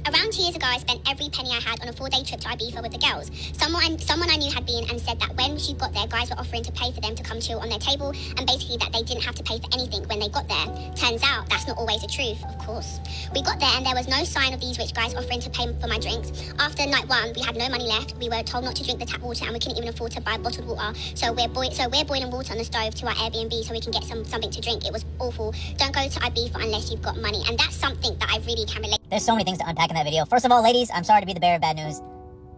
around 2 years ago, I spent every penny I had on a 4-day trip to Ibiza with the girls. Someone I knew had been and said that when she got there, guys were offering to pay for them to come chill on their table, and basically that they didn't have to pay for anything when they got there. Turns out that's not always the truth, of course. We got there and there was no sign of these rich guys offering to pay for my drinks. After night 1, we had no money left. We were told not to drink the tap water and we couldn't even afford to buy bottled water. So we're boiling water on the stove to our Airbnb so we can get something to drink. It was awful. Don't go to Ibiza unless you've got money, and that's something that I really can relate. There's so many things to unpack in that video. First of all, ladies, I'm sorry to be the bearer of bad news.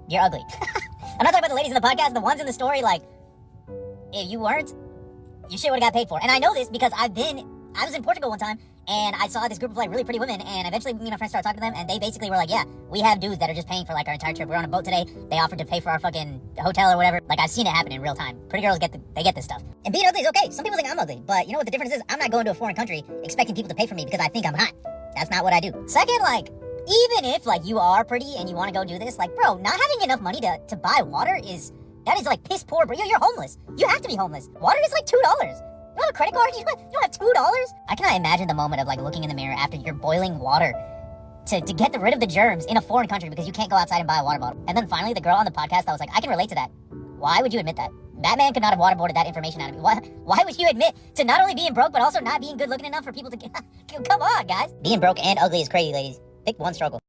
You're ugly. I'm not talking about the ladies in the podcast, the ones in the story, like, if you weren't, your shit would've got paid for. And I know this because I was in Portugal one time, and I saw this group of, like, really pretty women, and eventually me and my friends started talking to them, and they basically were like, yeah, we have dudes that are just paying for, like, our entire trip. We're on a boat today. They offered to pay for our fucking hotel or whatever. Like, I've seen it happen in real time. Pretty girls get this stuff. And being ugly is okay. Some people think I'm ugly, but you know what the difference is? I'm not going to a foreign country expecting people to pay for me because I think I'm hot. That's not what I do. Second, like, even if, like, you are pretty and you want to go do this, like, bro, not having enough money to buy water is like piss poor, bro. You're homeless. You have to be homeless. Water is like $2. You don't have a credit card? You don't have $2? I cannot imagine the moment of, like, looking in the mirror after you're boiling water to get rid of the germs in a foreign country because you can't go outside and buy a water bottle. And then finally, the girl on the podcast, I was like, I can relate to that. Why would you admit that? Batman could not have waterboarded that information out of me. Why would you admit to not only being broke, but also not being good looking enough for people to... Come on, guys. Being broke and ugly is crazy, ladies. Pick one struggle.